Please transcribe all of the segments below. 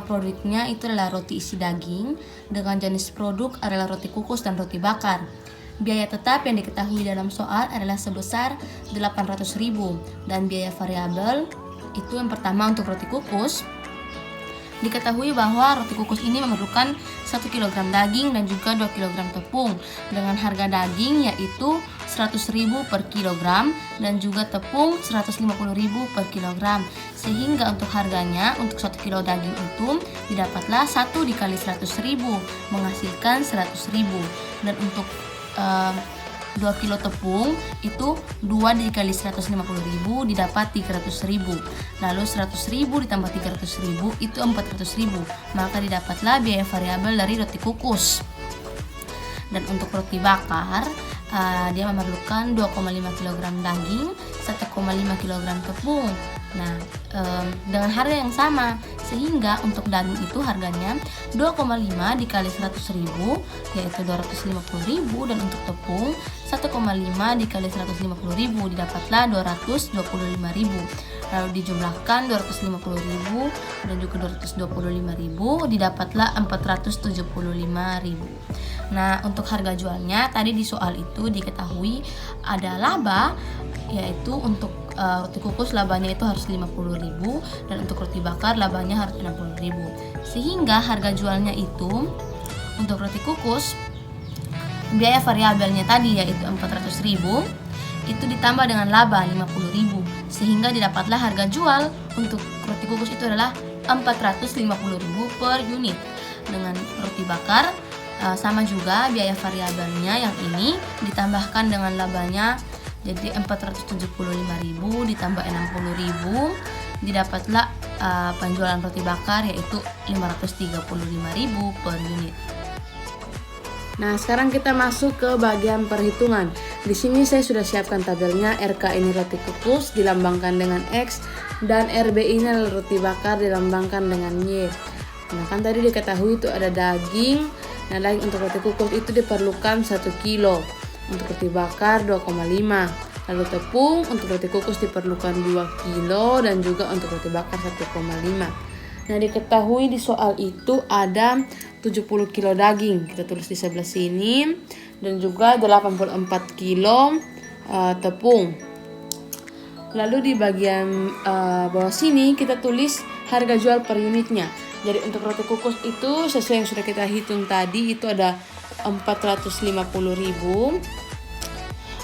produknya itu adalah roti isi daging dengan jenis produk adalah roti kukus dan roti bakar. Biaya tetap yang diketahui dalam soal adalah sebesar 800.000 dan biaya variabel itu yang pertama untuk roti kukus. Diketahui bahwa roti kukus ini memerlukan 1 kg daging dan juga 2 kg tepung dengan harga daging yaitu 100.000 per kilogram dan juga tepung 150.000 per kilogram. Sehingga untuk harganya untuk 1 kilo daging itu didapatlah 1 dikali 100.000 menghasilkan 100.000 dan untuk 2 kilo tepung itu 2 dikali 150.000 didapat 300.000. Lalu 100.000 ditambah 300.000 itu 400.000. Maka didapatlah biaya variabel dari roti kukus. Dan untuk roti bakar dia memerlukan 2,5 kg daging, 1,5 kg tepung. Nah, dengan harga yang sama, sehingga untuk daging itu harganya 2,5 dikali 100.000 yaitu 250.000 dan untuk tepung 1,5 dikali 150.000 didapatlah 225.000. Lalu dijumlahkan 250.000 dan juga 225.000 didapatlah 475.000. Nah, untuk harga jualnya tadi di soal itu diketahui ada laba, yaitu untuk roti kukus labanya itu harus 50.000 dan untuk roti bakar labanya harus 60.000. Sehingga harga jualnya itu untuk roti kukus biaya variabelnya tadi yaitu 400.000 itu ditambah dengan laba 50.000 sehingga didapatlah harga jual untuk roti kukus itu adalah 450.000 per unit. Dengan roti bakar sama juga biaya variabelnya yang ini ditambahkan dengan labanya jadi 475.000 ditambah 60.000 didapatlah penjualan roti bakar yaitu 535.000 per unit. Nah, sekarang kita masuk ke bagian perhitungan. Di sini saya sudah siapkan tabelnya. RK ini roti kukus dilambangkan dengan X dan RB ini adalah roti bakar dilambangkan dengan Y. Nah, kan tadi diketahui itu ada daging. Nah, daging untuk roti kukus itu diperlukan 1 kilo. Untuk roti bakar 2,5. Lalu tepung untuk roti kukus diperlukan 2 kilo dan juga untuk roti bakar 1,5. Nah, diketahui di soal itu ada 70 kilo daging. Kita tulis di sebelah sini dan juga 84 kilo tepung. Lalu di bagian bawah sini kita tulis harga jual per unitnya. Jadi untuk roti kukus itu sesuai yang sudah kita hitung tadi itu ada 450.000.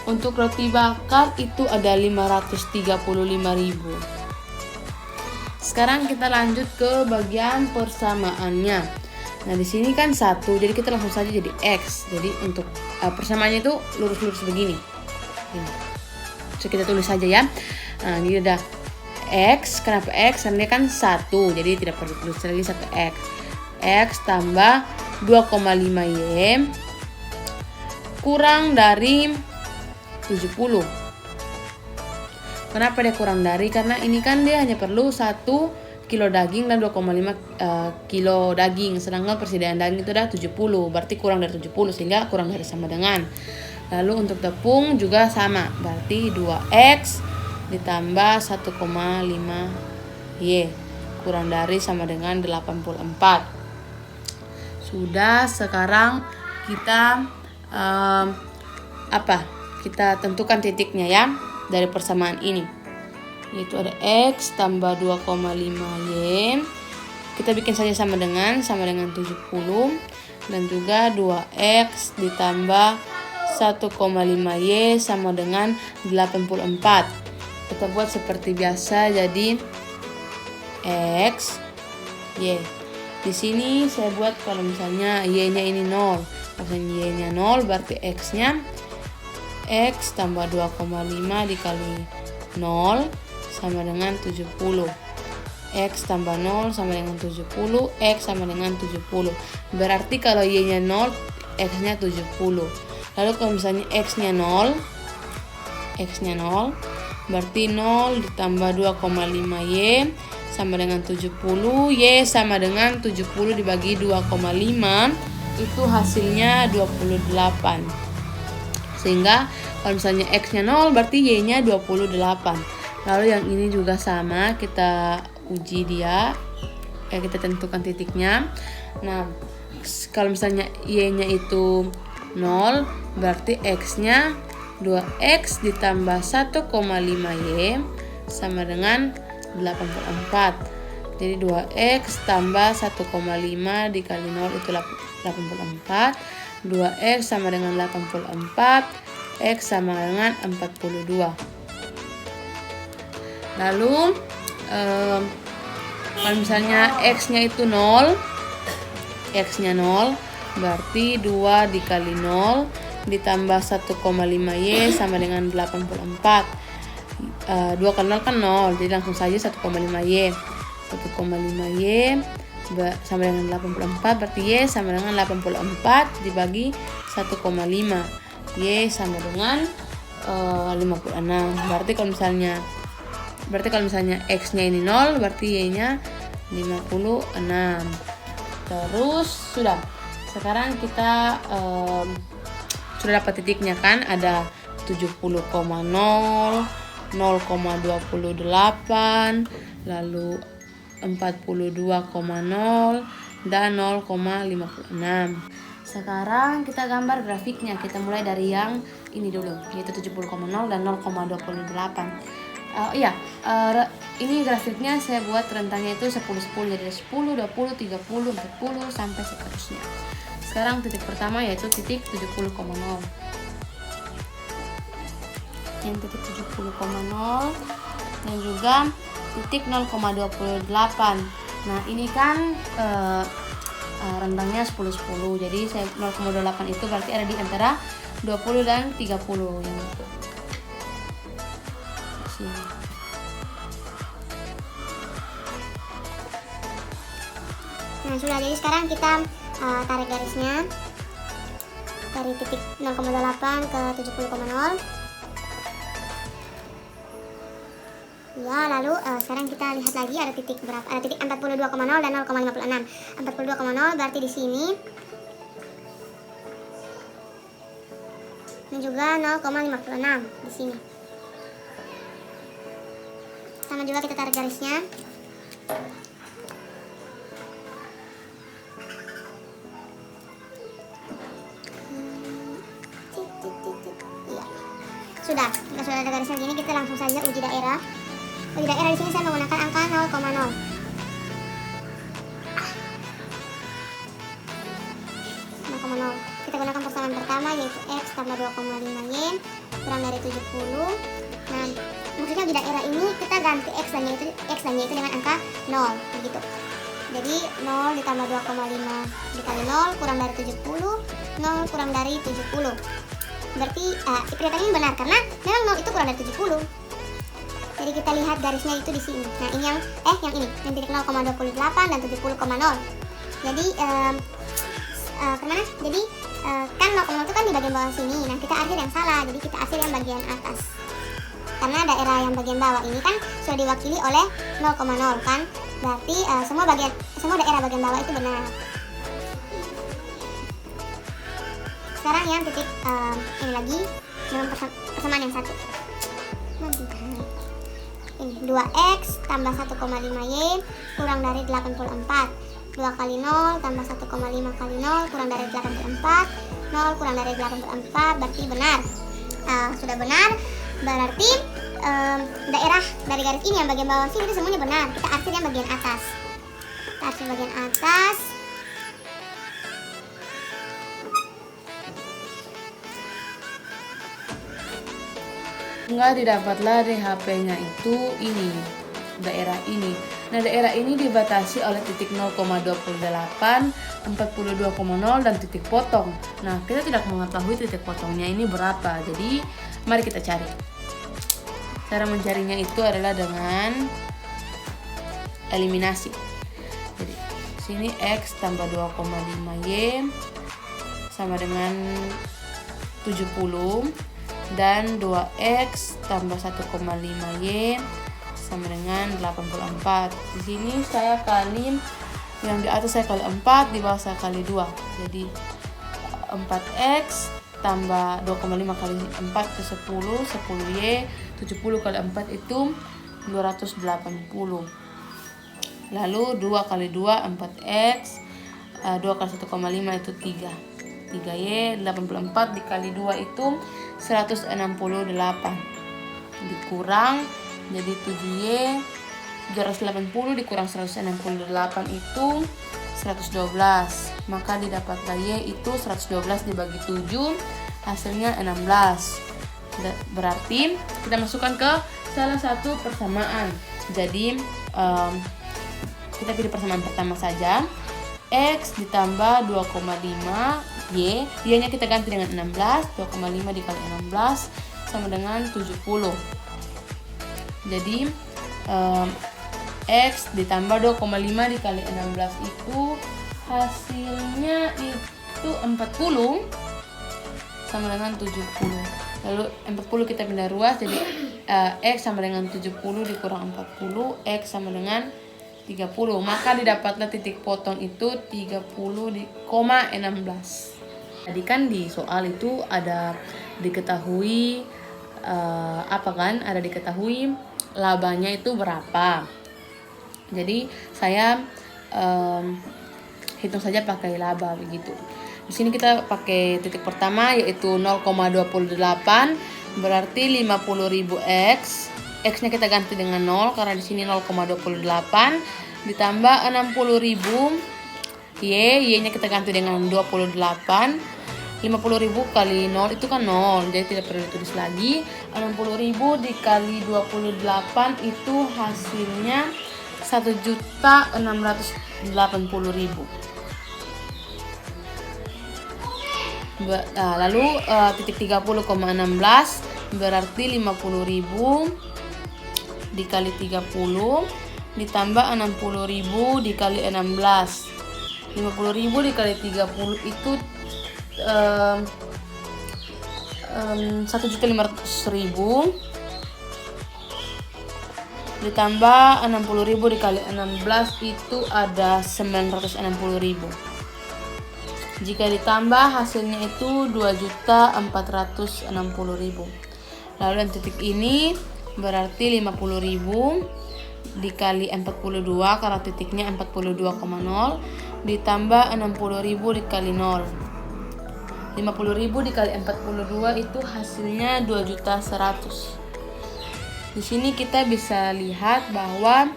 Untuk roti bakar itu ada 535.000. Sekarang kita lanjut ke bagian persamaannya. Nah, di sini kan 1, jadi kita langsung saja jadi X. Jadi untuk persamaannya itu lurus-lurus begini. Ini. So, kita tulis saja ya. Nah, ini ada X. Kenapa X? Karena dia kan 1, jadi tidak perlu tulis lagi 1X. X tambah 2,5Y kurang dari 70. Kenapa dia kurang dari? Karena ini kan dia hanya perlu 1 kilo daging dan 2,5 kilo daging. Sedangkan persediaan daging itu adalah 70. Berarti kurang dari 70 sehingga kurang dari sama dengan. Lalu untuk tepung juga sama. Berarti 2X ditambah 1,5Y kurang dari sama dengan 84. Sudah, sekarang kita kita tentukan titiknya ya. Dari persamaan ini itu ada X tambah 2,5Y. Kita bikin saja sama dengan 70 dan juga 2X ditambah 1,5Y sama dengan 84. Kita buat seperti biasa jadi X Y. Di sini saya buat kalau misalnya Y-nya ini 0. Maksudnya Y-nya 0 berarti X-nya X tambah 2,5 dikali 0 sama dengan 70. X tambah 0 sama dengan 70. X sama dengan 70. Berarti kalau Y-nya 0, X-nya 70. Lalu kalau misalnya X-nya 0, berarti 0 ditambah 2,5Y sama dengan 70. Y sama dengan 70 dibagi 2,5 itu hasilnya 28. Sehingga kalau misalnya X-nya 0 berarti Y-nya 28. Lalu yang ini juga sama, kita uji dia. kita tentukan titiknya. Nah, kalau misalnya Y-nya itu 0, berarti X-nya 2X ditambah 1,5Y sama dengan 84. Jadi 2X tambah 1,5 dikali 0 itu 84. 2X sama dengan 84, X sama dengan 42. Lalu kalau misalnya X-nya itu 0, X-nya 0, berarti 2 dikali 0 ditambah 1,5Y sama dengan 84. 2 kali 0 kan 0, jadi langsung saja 1,5Y. 1,5Y sama dengan 84, berarti Y sama dengan 84 dibagi 1,5. Y sama dengan 56. Berarti kalau misalnya X-nya ini 0, berarti Y-nya 56. Terus sudah. Sekarang kita sudah dapat titiknya kan, ada 70,0, 0,28, lalu 42,0 dan 0,56. Sekarang kita gambar grafiknya. Kita mulai dari yang ini dulu, yaitu 70,0 dan 0,28. Ini grafiknya saya buat rentangnya itu 10-10, jadi 10, 20, 30, 40 sampai seterusnya. Sekarang titik pertama yaitu titik 70,0. Yang titik 70,0 dan juga titik 0,28. Nah, ini kan rentangnya 10-10. Jadi 0,28 itu berarti ada di antara 20 dan 30 yang itu. Sini. Nah, sudah. Jadi sekarang kita tarik garisnya dari titik 0,28 ke 70,0. Ya, lalu sekarang kita lihat lagi ada titik berapa? Ada titik 42,0 dan 0,56. 42,0 berarti di sini. Dan juga 0,56 di sini. Sama juga kita tarik garisnya. Iya. Sudah ada garisnya gini, kita langsung saja uji daerah. Uji daerah di sini saya menggunakan angka 0,0. Kita gunakan persamaan pertama yaitu X tambah 2,5Y kurang dari 70. Nah, maksudnya uji daerah ini kita ganti X dan Y itu dengan angka 0 begitu. Jadi 0 ditambah 2,5 dikali 0 kurang dari 70, 0 kurang dari 70. Berarti pernyataannya ini benar karena memang 0 itu kurang dari 70. Jadi kita lihat garisnya itu di sini. Nah, ini yang titik 0,28 dan 70,0. Jadi kemana? Jadi kan 0,0 itu kan di bagian bawah sini. Nah, kita arsir yang salah. Jadi kita arsir yang bagian atas. Karena daerah yang bagian bawah ini kan sudah diwakili oleh 0,0 kan. Berarti semua daerah bagian bawah itu benar. Sekarang yang titik ini lagi dengan persamaan yang satu. Ini 2X tambah 1,5Y kurang dari 84. 2 kali 0 tambah 1,5 kali 0 kurang dari 84. 0 kurang dari 84 berarti benar. Sudah benar, berarti daerah dari garis ini yang bagian bawah sini itu semuanya benar. Kita arsir yang bagian atas. Kita arsir bagian atas. Enggak didapatlah DHP-nya itu ini, daerah ini. Nah, daerah ini dibatasi oleh titik 0,28, 42,0 dan titik potong. Nah, kita tidak mengetahui titik potongnya ini berapa. Jadi, mari kita cari. Cara mencarinya itu adalah dengan eliminasi. Jadi, sini X tambah 2,5Y sama dengan 70. Dan 2X tambah 1,5Y sama dengan 84. Di sini saya kali, yang di atas saya kali 4, di bawah saya kali 2. Jadi 4X tambah 2,5 kali 4 itu 10, 10Y, 70 kali 4 itu 280. Lalu 2 kali 2 4x, 2 kali 1,5 itu 3. 3y 84 dikali 2 itu 168. Dikurang jadi 7y 780 dikurang 168 itu 112. Maka didapatlah y itu 112 dibagi 7, hasilnya 16. Berarti kita masukkan ke salah satu persamaan. Jadi kita pilih persamaan pertama saja. X ditambah 2,5 y nya kita ganti dengan 16. 2,5 dikali 16 sama dengan 70. Jadi X ditambah 2,5 dikali 16 itu hasilnya itu 40 sama dengan 70. Lalu 40 kita pindah ruas, jadi X sama dengan 70 dikurang 40, X sama dengan 30. Maka didapatlah titik potong itu 30,16. Tadi kan di soal itu ada diketahui ada diketahui labanya itu berapa. Jadi saya hitung saja pakai laba begitu. Di sini kita pakai titik pertama yaitu 0,28, berarti 50.000 X. X-nya kita ganti dengan 0 karena di sini 0,28 ditambah 60.000 Y-nya kita ganti dengan 28. 50.000 kali 0 itu kan 0, jadi tidak perlu ditulis lagi. 60.000 dikali 28 itu hasilnya 1.680.000. Lalu titik 30,16 berarti 50.000 dikali 30 ditambah 60.000 dikali 16. 50.000 dikali 30 itu 1.500.000 ditambah 60.000 dikali 16 itu ada 960.000. Jika ditambah hasilnya itu 2.460.000. Lalu yang titik ini berarti 50.000 dikali 42 karena titiknya 42,0 ditambah 60.000 dikali 0. 50.000 dikali 42 itu hasilnya 2.100.000. Di sini kita bisa lihat bahwa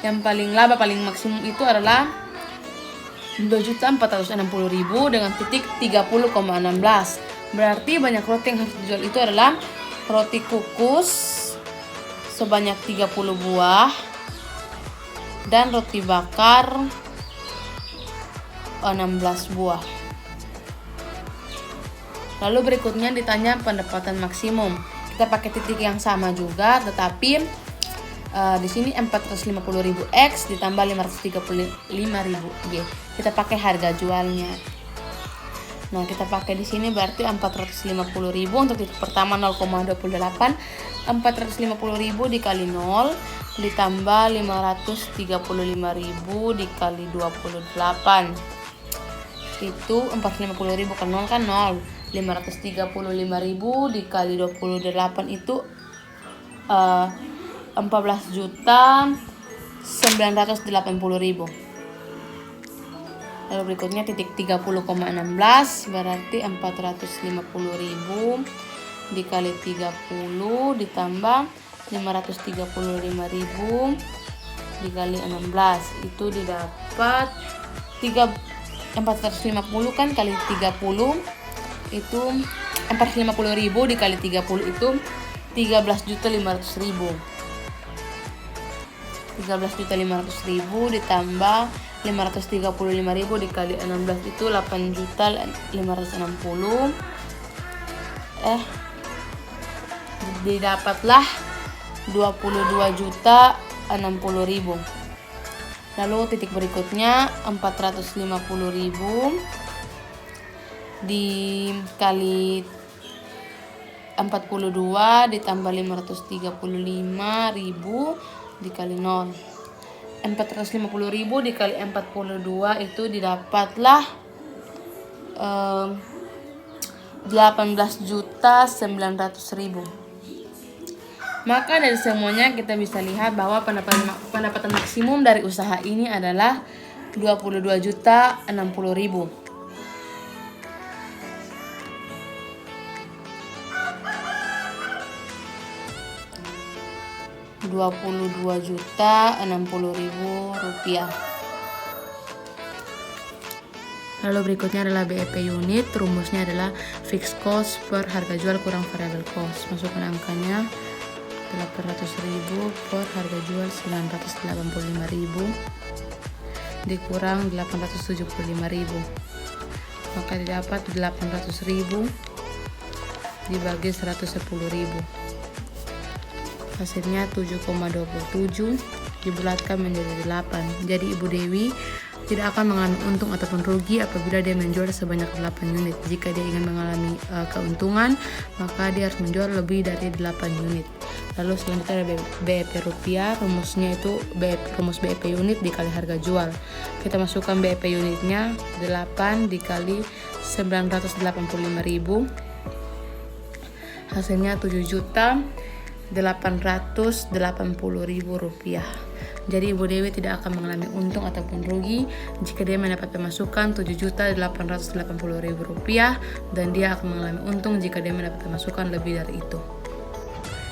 yang laba paling maksimum itu adalah 2.460.000 dengan titik 30,16. Berarti banyak roti yang harus dijual itu adalah roti kukus sebanyak 30 buah dan roti bakar 16 buah. Lalu berikutnya ditanya pendapatan maksimum. Kita pakai titik yang sama juga, tetapi di sini 450.000 X ditambah 535.000 Y. Kita pakai harga jualnya. Nah, kita pakai di sini berarti 450.000 untuk titik pertama 0,28. 450.000 dikali 0 ditambah 535.000 dikali 28. Itu 450.000 kan 0 kan 0. 535.000 dikali 28 itu 14.980.000. Lalu berikutnya titik 30,16 berarti 450.000 dikali 30 ditambah 535.000 dikali 16 itu didapat 450 kan kali 30 itu 450.000 dikali 30 itu 13.500.000. 13.500.000 ditambah 535.000 dikali 16 itu 8.560. Didapatlah 22.060.000. Lalu titik berikutnya 450.000 dikali 42 ditambah 535.000 dikali 0. 450.000 dikali 42 itu didapatlah 18.900.000. Maka dari semuanya kita bisa lihat bahwa pendapatan maksimum dari usaha ini adalah 22.060.000. Rp22.060.000. Lalu berikutnya adalah BEP unit. Rumusnya adalah fixed cost per harga jual kurang variable cost. Masukkan angkanya 800.000 per harga jual 985.000 dikurang 875.000. Maka didapat 800.000 dibagi 110.000. Hasilnya 7,27 dibulatkan menjadi 8. Jadi Ibu Dewi tidak akan mengalami untung ataupun rugi apabila dia menjual sebanyak 8 unit. Jika dia ingin mengalami keuntungan, maka dia harus menjual lebih dari 8 unit. Lalu selanjutnya ada BEP rupiah. Rumusnya itu rumus BEP unit dikali harga jual. Kita masukkan BEP unitnya 8 dikali 985.000. Hasilnya 7.880.000 rupiah. Jadi Ibu Dewi tidak akan mengalami untung ataupun rugi jika dia mendapat pemasukan 7.880.000 rupiah, dan dia akan mengalami untung jika dia mendapat pemasukan lebih dari itu.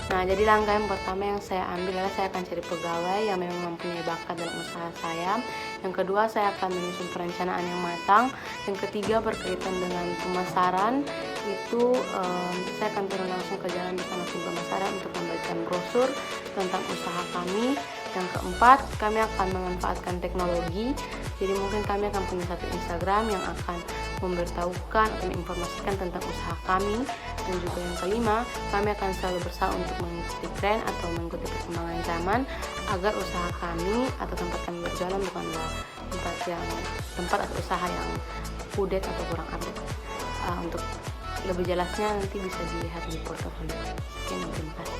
Nah, jadi langkah yang pertama yang saya ambil adalah saya akan cari pegawai yang memang mempunyai bakat dalam usaha saya. Yang kedua, saya akan menyusun perencanaan yang matang. Yang ketiga, berkaitan dengan pemasaran, itu saya akan turun langsung ke jalan bersama tim pemasaran untuk membagikan brosur tentang usaha kami. Yang keempat, kami akan memanfaatkan teknologi. Jadi mungkin kami akan punya satu Instagram yang akan memberitahukan atau menginformasikan tentang usaha kami. Dan juga yang kelima, kami akan selalu berusaha untuk mengikuti tren atau mengikuti perkembangan zaman agar usaha kami atau tempat kami berjualan bukanlah tempat atau usaha yang update atau kurang update. Untuk lebih jelasnya nanti bisa dilihat di portofolio. Sekian, terima kasih.